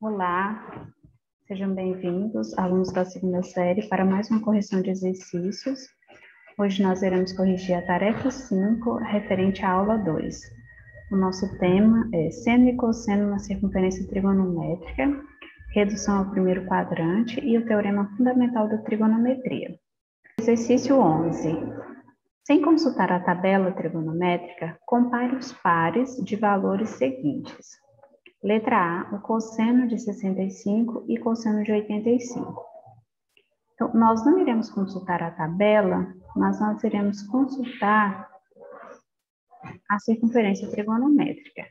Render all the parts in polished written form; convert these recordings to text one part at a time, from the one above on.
Olá, sejam bem-vindos, alunos da segunda série, para mais uma correção de exercícios. Hoje nós iremos corrigir a tarefa 5, referente à aula 2. O nosso tema é seno e cosseno na circunferência trigonométrica, redução ao primeiro quadrante e o teorema fundamental da trigonometria. Exercício 11. Sem consultar a tabela trigonométrica, compare os pares de valores seguintes. Letra A, o cosseno de 65 e cosseno de 85. Então, nós não iremos consultar a tabela, mas nós iremos consultar a circunferência trigonométrica.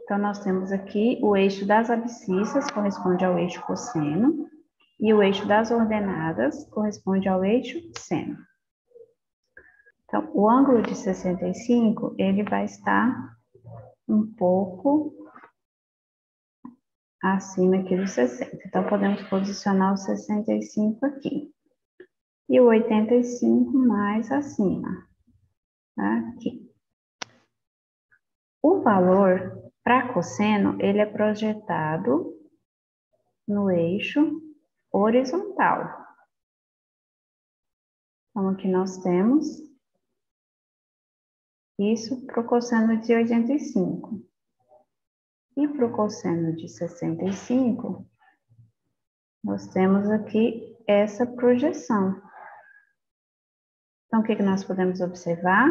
Então, nós temos aqui o eixo das abscissas, corresponde ao eixo cosseno, e o eixo das ordenadas corresponde ao eixo seno. Então, o ângulo de 65, ele vai estar um pouco acima aqui do 60. Então, podemos posicionar o 65 aqui. E o 85 mais acima, aqui. O valor para cosseno, ele é projetado no eixo horizontal. Então, aqui nós temos isso para o cosseno de 85. E para o cosseno de 65, nós temos aqui essa projeção. Então, o que nós podemos observar?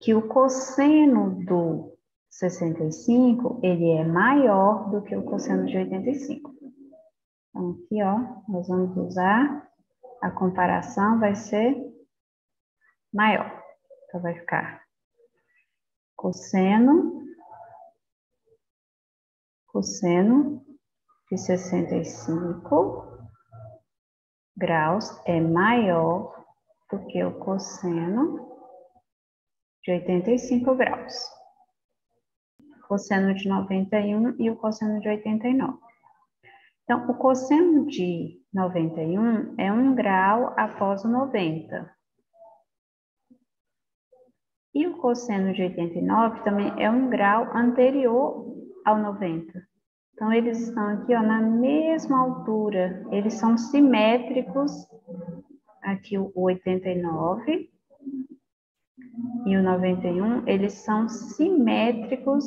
Que o cosseno do 65, ele é maior do que o cosseno de 85. Então, aqui, ó, nós vamos usar a comparação, vai ser maior. Então, vai ficar cosseno de 65 graus é maior do que o cosseno de 85 graus. Cosseno de 91 e o cosseno de 89. Então, o cosseno de 91 é 1 grau após o 90. E o cosseno de 89 também é 1 grau anterior ao 90. Então, eles estão aqui, ó, na mesma altura. Eles são simétricos. Aqui o 89 e o 91, eles são simétricos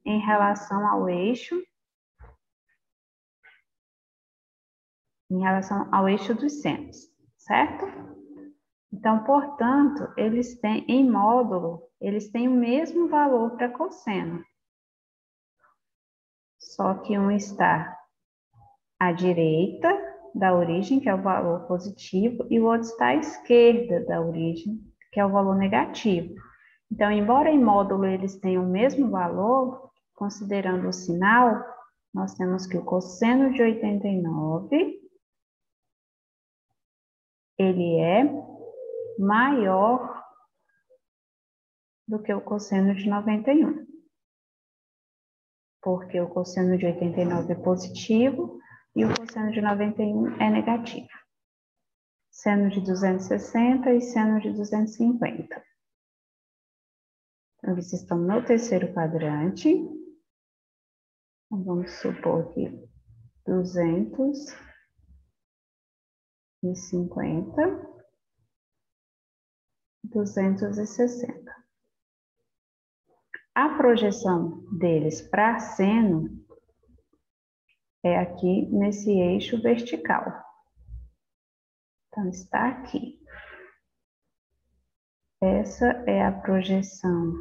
em relação ao eixo, dos senos, certo? Então, portanto, eles têm, em módulo, eles têm o mesmo valor para cosseno. Só que um está à direita da origem, que é o valor positivo, e o outro está à esquerda da origem, que é o valor negativo. Então, embora em módulo eles tenham o mesmo valor, considerando o sinal, nós temos que o cosseno de 89, ele é maior do que o cosseno de 91. Porque o cosseno de 89 é positivo e o cosseno de 91 é negativo. Seno de 260 e seno de 250. Então, eles estão no terceiro quadrante. Então, vamos supor que 250, 260. A projeção deles para seno é aqui nesse eixo vertical. Então, está aqui. Essa é a projeção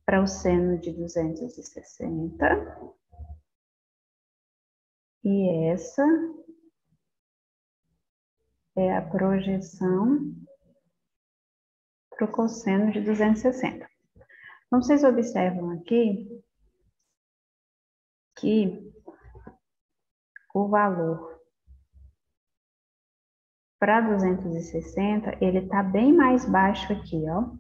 para o seno de 260. E essa é a projeção para o cosseno de 260. Então, vocês observam aqui que o valor para 260, ele está bem mais baixo aqui, ó.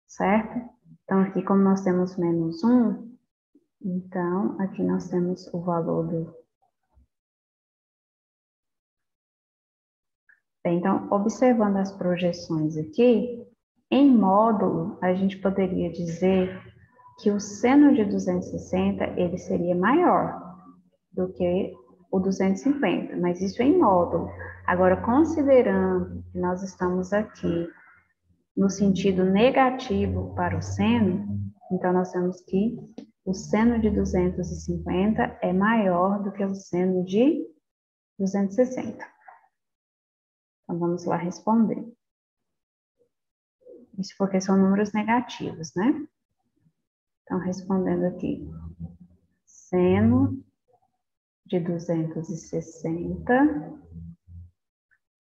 Certo? Então, aqui como nós temos menos 1, então, aqui nós temos o valor do... Então, observando as projeções aqui, em módulo, a gente poderia dizer que o seno de 260, ele seria maior do que o 250, mas isso é em módulo. Agora, considerando que nós estamos aqui no sentido negativo para o seno, então nós temos que o seno de 250 é maior do que o seno de 260. Então, vamos lá responder. Isso porque são números negativos, né? Então, respondendo aqui, seno de 260,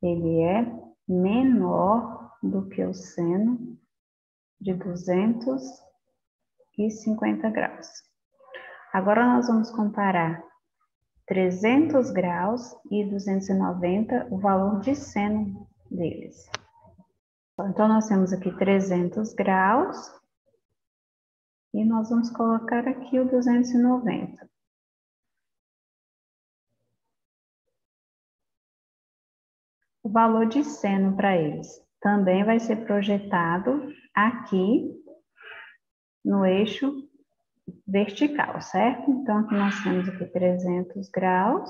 ele é menor do que o seno de 250 graus. Agora, nós vamos comparar 300 graus e 290, o valor de seno deles. Então, nós temos aqui 300 graus e nós vamos colocar aqui o 290. O valor de seno para eles também vai ser projetado aqui no eixo vertical, certo? Então, aqui nós temos aqui 300 graus.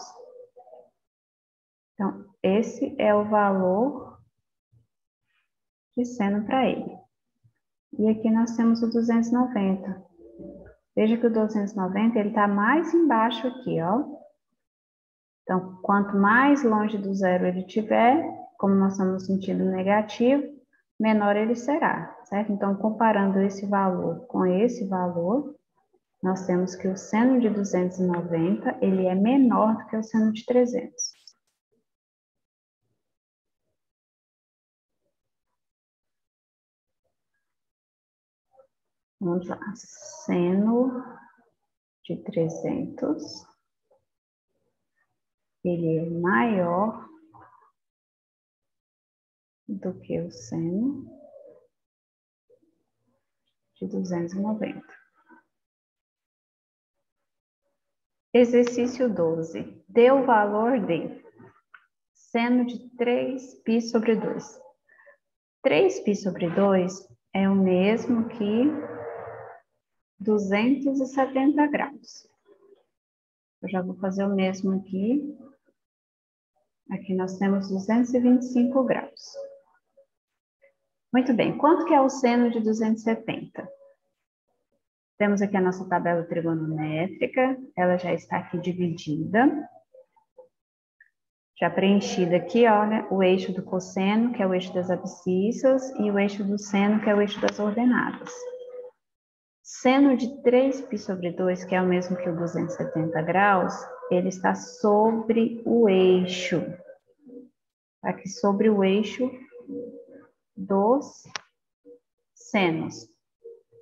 Então, esse é o valor de seno para ele. E aqui nós temos o 290. Veja que o 290, ele está mais embaixo aqui, ó. Então, quanto mais longe do zero ele tiver, como nós estamos no sentido negativo, menor ele será, certo? Então, comparando esse valor com esse valor, nós temos que o seno de 290, ele é menor do que o seno de 300. Vamos lá, seno de 300, ele é maior do que o seno de 290. Exercício 12. Dê o valor de seno de 3π sobre 2. 3π sobre 2 é o mesmo que 270 graus. Eu já vou fazer o mesmo aqui. Aqui nós temos 225 graus. Muito bem, quanto que é o seno de 270? Temos aqui a nossa tabela trigonométrica, ela já está aqui dividida. Já preenchida aqui, olha, o eixo do cosseno, que é o eixo das abscissas, e o eixo do seno, que é o eixo das ordenadas. Seno de 3π sobre 2, que é o mesmo que o 270 graus, ele está sobre o eixo. Aqui sobre o eixo dos senos.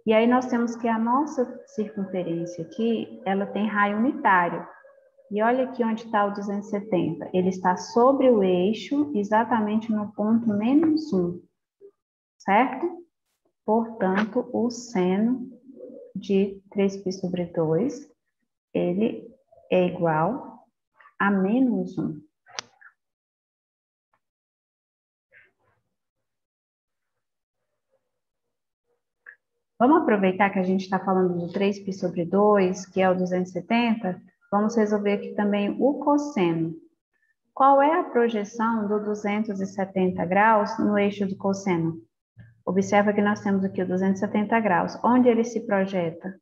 E aí nós temos que a nossa circunferência aqui, ela tem raio unitário. E olha aqui onde está o 270. Ele está sobre o eixo, exatamente no ponto -1, certo? Portanto, o seno de 3π sobre 2, ele é igual a -1. Vamos aproveitar que a gente está falando do 3π sobre 2, que é o 270, vamos resolver aqui também o cosseno. Qual é a projeção do 270 graus no eixo do cosseno? Observa que nós temos aqui o 270 graus. Onde ele se projeta?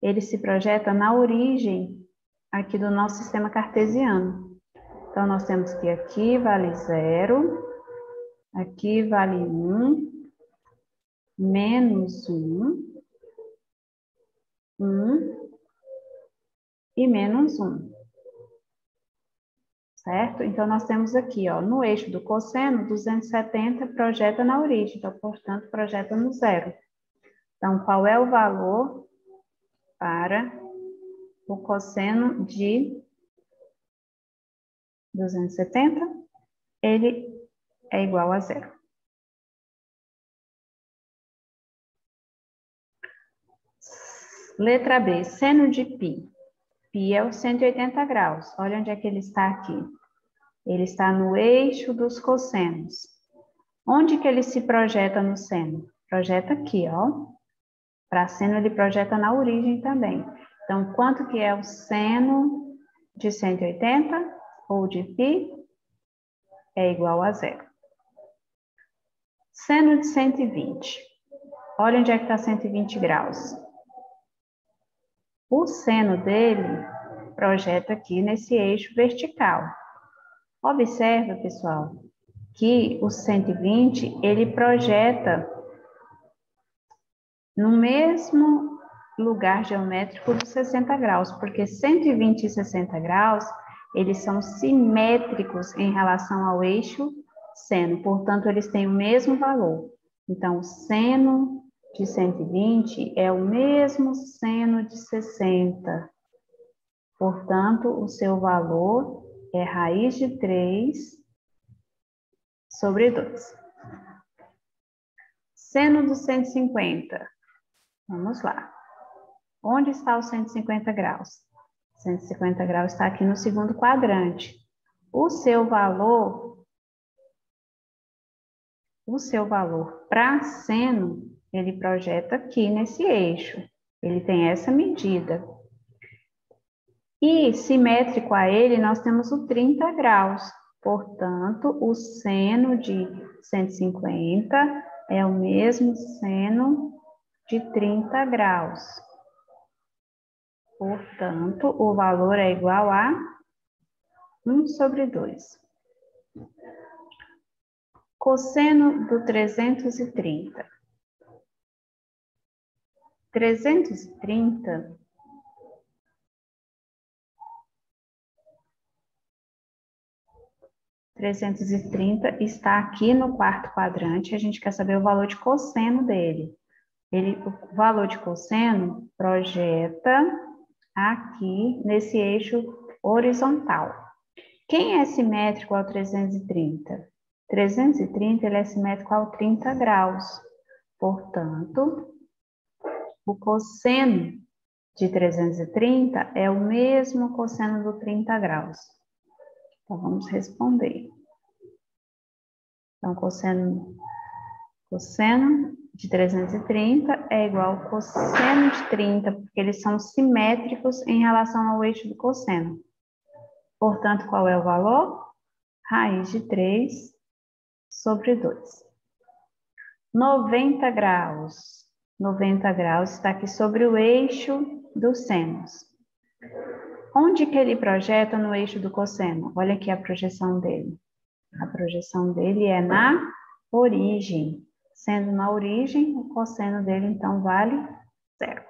Ele se projeta na origem aqui do nosso sistema cartesiano. Então, nós temos que aqui vale 0, aqui vale 1, -1, 1 e -1. Certo? Então, nós temos aqui, ó, no eixo do cosseno, 270 projeta na origem, então, portanto, projeta no zero. Então, qual é o valor para o cosseno de 270? Ele é igual a zero. Letra B, seno de π. Π é o 180 graus. Olha onde é que ele está aqui. Ele está no eixo dos cossenos. Onde que ele se projeta no seno? Projeta aqui, ó. Para seno, ele projeta na origem também. Então, quanto que é o seno de 180 ou de π? É igual a 0. Seno de 120. Olha onde é que está 120 graus. O seno dele projeta aqui nesse eixo vertical. Observa, pessoal, que o 120, ele projeta no mesmo lugar geométrico dos 60 graus, porque 120 e 60 graus, eles são simétricos em relação ao eixo seno, portanto, eles têm o mesmo valor. Então, o seno de 120 é o mesmo seno de 60. Portanto, o seu valor é raiz de 3 sobre 2. Seno do 150. Vamos lá. Onde está o 150 graus? 150 graus está aqui no segundo quadrante. O seu valor para seno, ele projeta aqui nesse eixo. Ele tem essa medida. E simétrico a ele, nós temos o 30 graus. Portanto, o seno de 150 é o mesmo seno de 30 graus. Portanto, o valor é igual a 1 sobre 2. Cosseno do 330. 330 está aqui no quarto quadrante, a gente quer saber o valor de cosseno dele. O valor de cosseno projeta aqui nesse eixo horizontal. Quem é simétrico ao 330? 330 ele é simétrico ao 30 graus. Portanto, o cosseno de 330 é o mesmo cosseno do 30 graus. Então, vamos responder. Então, cosseno de 330 é igual ao cosseno de 30, porque eles são simétricos em relação ao eixo do cosseno. Portanto, qual é o valor? Raiz de 3 sobre 2. 90 graus. 90 graus está aqui sobre o eixo dos senos. Onde que ele projeta no eixo do cosseno? Olha aqui a projeção dele. A projeção dele é na origem. Sendo na origem, o cosseno dele, então, vale 0.